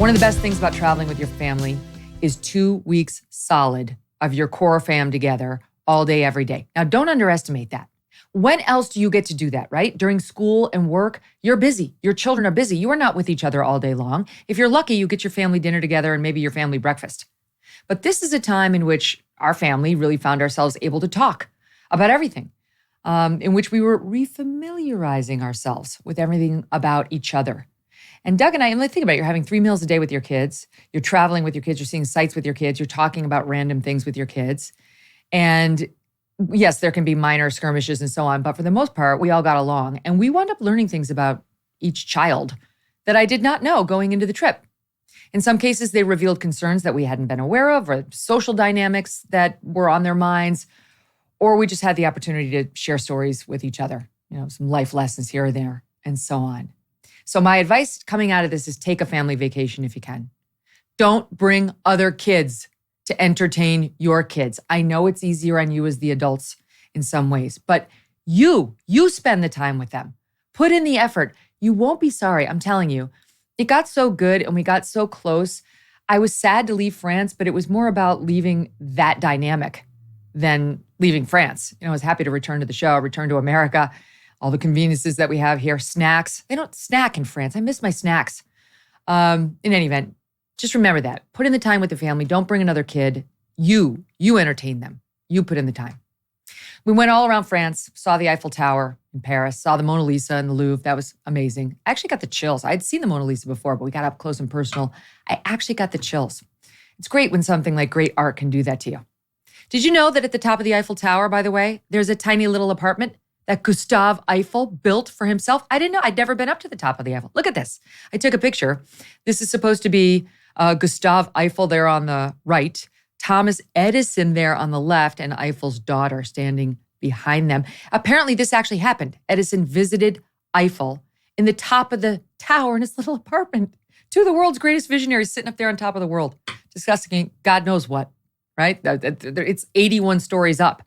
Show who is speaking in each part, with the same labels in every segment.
Speaker 1: One of the best things about traveling with your family is 2 weeks solid of your core fam together all day, every day. Now, don't underestimate that. When else do you get to do that, right? During school and work, you're busy. Your children are busy. You are not with each other all day long. If you're lucky, you get your family dinner together and maybe your family breakfast. But this is a time in which our family really found ourselves able to talk about everything, in which we were refamiliarizing ourselves with everything about each other. And Doug and I, and think about it, you're having 3 meals a day with your kids, you're traveling with your kids, you're seeing sights with your kids, you're talking about random things with your kids. And yes, there can be minor skirmishes and so on, but for the most part, we all got along. And we wound up learning things about each child that I did not know going into the trip. In some cases, they revealed concerns that we hadn't been aware of, or social dynamics that were on their minds, or we just had the opportunity to share stories with each other, some life lessons here or there, and so on. So my advice coming out of this is take a family vacation if you can. Don't bring other kids to entertain your kids. I know it's easier on you as the adults in some ways, but you spend the time with them. Put in the effort. You won't be sorry, I'm telling you. It got so good and we got so close. I was sad to leave France, but it was more about leaving that dynamic than leaving France. I was happy to return to the show, return to America, all the conveniences that we have here, snacks. They don't snack in France. I miss my snacks. In any event, just remember that. Put in the time with the family. Don't bring another kid. You entertain them. You put in the time. We went all around France, saw the Eiffel Tower in Paris, saw the Mona Lisa in the Louvre. That was amazing. I actually got the chills. I'd seen the Mona Lisa before, but we got up close and personal. I actually got the chills. It's great when something like great art can do that to you. Did you know that at the top of the Eiffel Tower, by the way, there's a tiny little apartment that Gustave Eiffel built for himself? I didn't know. I'd never been up to the top of the Eiffel. Look at this. I took a picture. This is supposed to be Gustave Eiffel there on the right, Thomas Edison there on the left, and Eiffel's daughter standing behind them. Apparently, this actually happened. Edison visited Eiffel in the top of the tower in his little apartment. Two of the world's greatest visionaries sitting up there on top of the world, discussing God knows what, right? It's 81 stories up.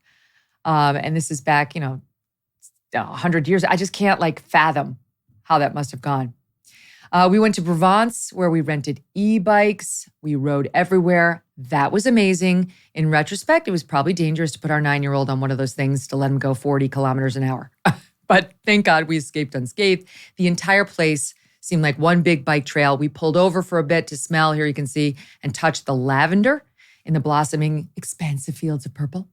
Speaker 1: And this is back, 100 years. I just can't fathom how that must have gone. We went to Provence where we rented e-bikes. We rode everywhere. That was amazing. In retrospect, it was probably dangerous to put our 9-year-old on one of those things to let him go 40 kilometers an hour. But thank God we escaped unscathed. The entire place seemed like one big bike trail. We pulled over for a bit to smell, here you can see, and touch the lavender in the blossoming, expansive fields of purple.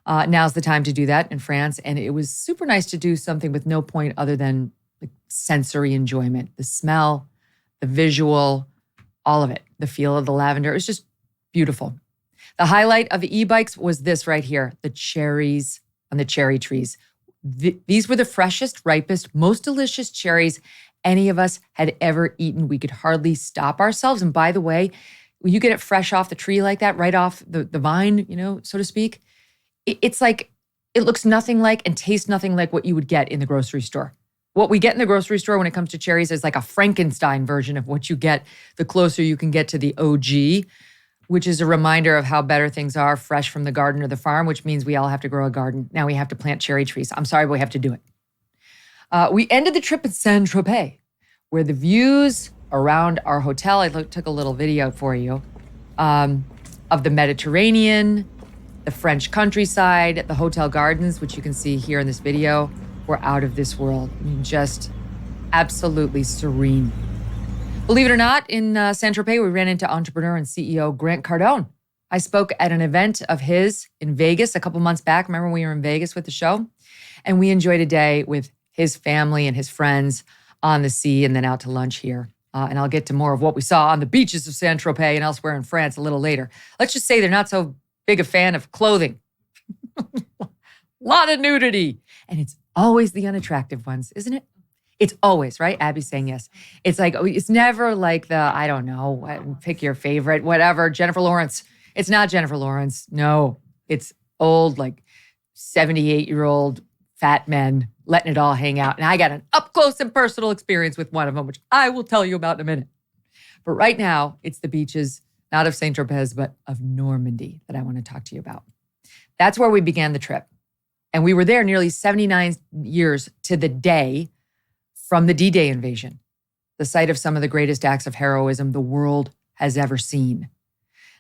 Speaker 1: Now's the time to do that in France. And it was super nice to do something with no point other than sensory enjoyment, the smell, the visual, all of it, the feel of the lavender. It was just beautiful. The highlight of the e-bikes was this right here, the cherries on the cherry trees. These were the freshest, ripest, most delicious cherries any of us had ever eaten. We could hardly stop ourselves. And by the way, when you get it fresh off the tree like that, right off the vine, so to speak, it's like, it looks nothing like and tastes nothing like what you would get in the grocery store. What we get in the grocery store when it comes to cherries is like a Frankenstein version of what you get the closer you can get to the OG, which is a reminder of how better things are fresh from the garden or the farm, which means we all have to grow a garden. Now we have to plant cherry trees. I'm sorry, but we have to do it. We ended the trip at Saint-Tropez, where the views around our hotel, I took a little video for you, of the Mediterranean, the French countryside, the hotel gardens, which you can see here in this video, were out of this world. I mean, just absolutely serene. Believe it or not, in Saint-Tropez, we ran into entrepreneur and CEO Grant Cardone. I spoke at an event of his in Vegas a couple months back. Remember when we were in Vegas with the show? And we enjoyed a day with his family and his friends on the sea and then out to lunch here. And I'll get to more of what we saw on the beaches of Saint-Tropez and elsewhere in France a little later. Let's just say they're not so big a fan of clothing. A lot of nudity. And it's always the unattractive ones, isn't it? It's always, right? Abby's saying yes. It's like, it's never like the, I don't know, pick your favorite, whatever, Jennifer Lawrence. It's not Jennifer Lawrence. No, it's old, 78-year-old fat men letting it all hang out. And I got an up-close and personal experience with one of them, which I will tell you about in a minute. But right now, it's the beaches, not of Saint-Tropez, but of Normandy that I want to talk to you about. That's where we began the trip. And we were there nearly 79 years to the day from the D-Day invasion, the site of some of the greatest acts of heroism the world has ever seen.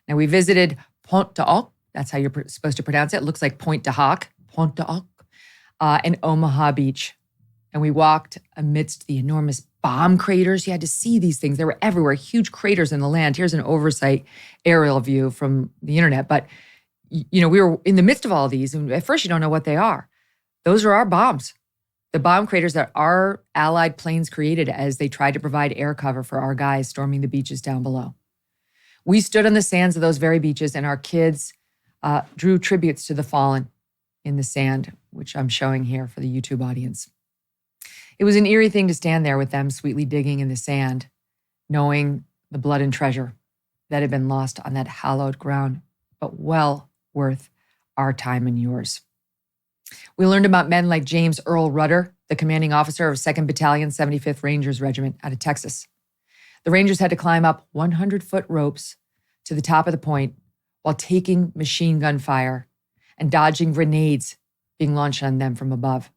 Speaker 1: Now, we visited Pont de Hoc. That's how you're supposed to pronounce it. It looks like Point de Hoc, Pont de Hoc, and Omaha Beach. And we walked amidst the enormous bomb craters. You had to see these things. They were everywhere, huge craters in the land. Here's an oversight aerial view from the internet. But, we were in the midst of all of these. And at first, you don't know what they are. Those are our bombs. The bomb craters that our Allied planes created as they tried to provide air cover for our guys storming the beaches down below. We stood on the sands of those very beaches, and our kids drew tributes to the fallen in the sand, which I'm showing here for the YouTube audience. It was an eerie thing to stand there with them sweetly digging in the sand, knowing the blood and treasure that had been lost on that hallowed ground, but well worth our time and yours. We learned about men like James Earl Rudder, the commanding officer of 2nd Battalion, 75th Rangers Regiment out of Texas. The Rangers had to climb up 100-foot ropes to the top of the point while taking machine gun fire and dodging grenades being launched on them from above.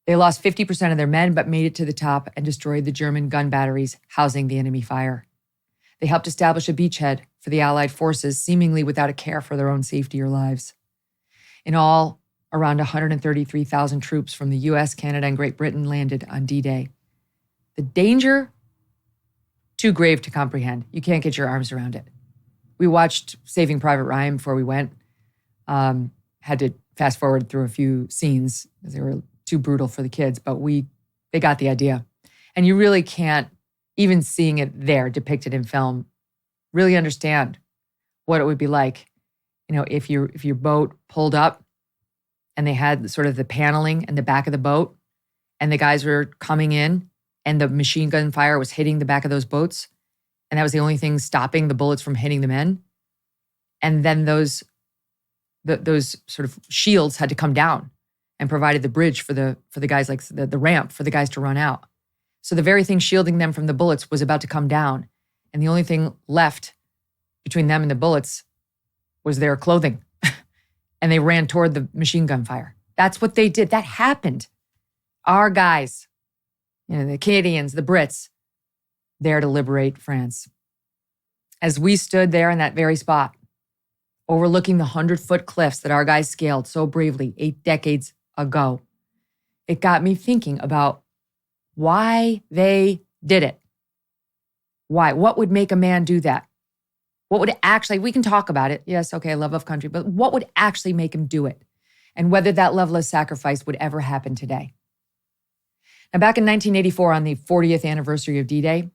Speaker 1: They lost 50% of their men, but made it to the top and destroyed the German gun batteries housing the enemy fire. They helped establish a beachhead for the Allied forces, seemingly without a care for their own safety or lives. In all, around 133,000 troops from the US, Canada, and Great Britain landed on D-Day. The danger, too grave to comprehend. You can't get your arms around it. We watched Saving Private Ryan before we went. Had to fast forward through a few scenes because they were too brutal for the kids, but they got the idea. And you really can't, even seeing it there depicted in film, really understand what it would be like, if your boat pulled up and they had sort of the paneling in the back of the boat and the guys were coming in and the machine gun fire was hitting the back of those boats. And that was the only thing stopping the bullets from hitting the men. And then those sort of shields had to come down and provided the bridge for the guys, like the ramp for the guys to run out. So the very thing shielding them from the bullets was about to come down. And the only thing left between them and the bullets was their clothing. And they ran toward the machine gun fire. That's what they did. That happened. Our guys, the Canadians, the Brits, there to liberate France. As we stood there in that very spot, overlooking the 100-foot cliffs that our guys scaled so bravely 8 decades ago, it got me thinking about why they did it. Why? What would make a man do that? What would actually, we can talk about it. Yes, okay, love of country, but what would actually make him do it? And whether that level of sacrifice would ever happen today. Now, back in 1984, on the 40th anniversary of D-Day,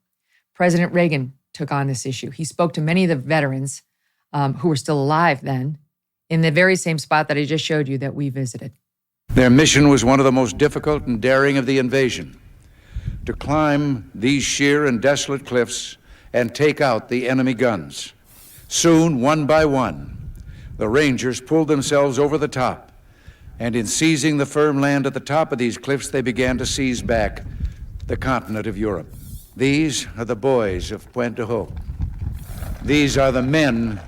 Speaker 1: President Reagan took on this issue. He spoke to many of the veterans who were still alive then in the very same spot that I just showed you that we visited.
Speaker 2: Their mission was one of the most difficult and daring of the invasion, to climb these sheer and desolate cliffs and take out the enemy guns. Soon, one by one, the Rangers pulled themselves over the top, and in seizing the firm land at the top of these cliffs, they began to seize back the continent of Europe. These are the boys of Pointe de Hoc. These are the men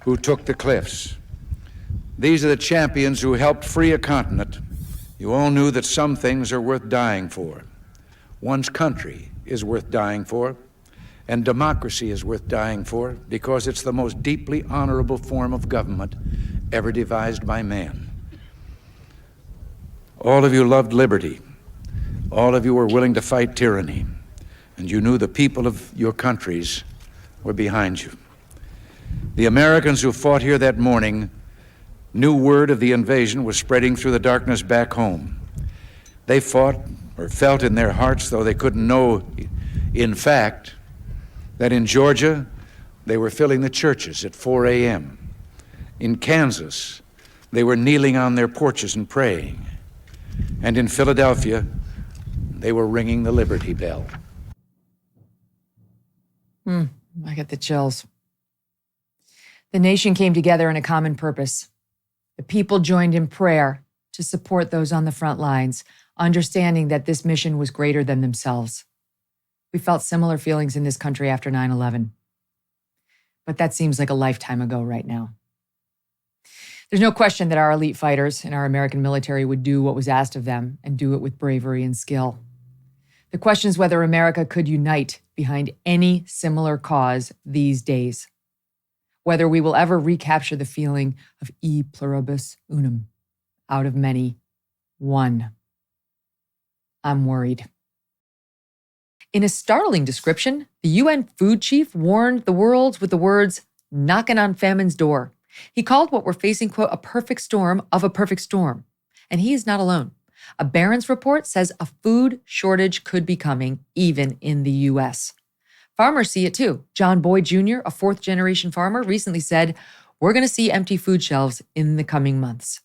Speaker 2: who took the cliffs. These are the champions who helped free a continent. You all knew that some things are worth dying for. One's country is worth dying for, and democracy is worth dying for because it's the most deeply honorable form of government ever devised by man. All of you loved liberty. All of you were willing to fight tyranny, and you knew the people of your countries were behind you. The Americans who fought here that morning knew word of the invasion was spreading through the darkness back home. They fought or felt in their hearts, though they couldn't know in fact, that in Georgia, they were filling the churches at 4 a.m. In Kansas, they were kneeling on their porches and praying. And in Philadelphia, they were ringing the Liberty Bell.
Speaker 1: I get the chills. The nation came together in a common purpose. The people joined in prayer to support those on the front lines, understanding that this mission was greater than themselves. We felt similar feelings in this country after 9/11. But that seems like a lifetime ago right now. There's no question that our elite fighters in our American military would do what was asked of them and do it with bravery and skill. The question is whether America could unite behind any similar cause these days. Whether we will ever recapture the feeling of e pluribus unum, out of many, one. I'm worried. In a startling description, the UN food chief warned the world with the words, knocking on famine's door. He called what we're facing, quote, a perfect storm of a perfect storm. And he is not alone. A Barron's report says a food shortage could be coming even in the U.S. Farmers see it too. John Boyd Jr., a fourth-generation farmer, recently said, we're going to see empty food shelves in the coming months.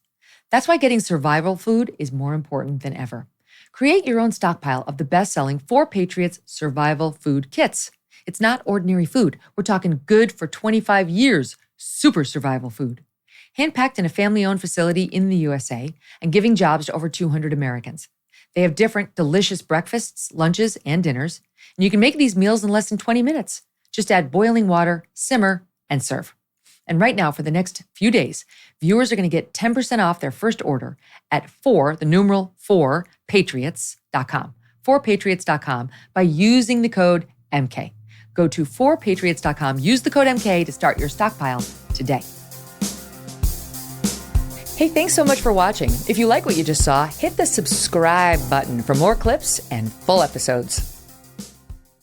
Speaker 1: That's why getting survival food is more important than ever. Create your own stockpile of the best-selling 4 Patriots survival food kits. It's not ordinary food. We're talking good for 25 years, super survival food. Hand-packed in a family-owned facility in the USA and giving jobs to over 200 Americans. They have different delicious breakfasts, lunches, and dinners, and you can make these meals in less than 20 minutes. Just add boiling water, simmer, and serve. And right now, for the next few days, viewers are going to get 10% off their first order at 4Patriots.com, 4Patriots.com, by using the code MK. Go to 4Patriots.com, use the code MK to start your stockpile today. Hey, thanks so much for watching. If you like what you just saw, hit the subscribe button for more clips and full episodes.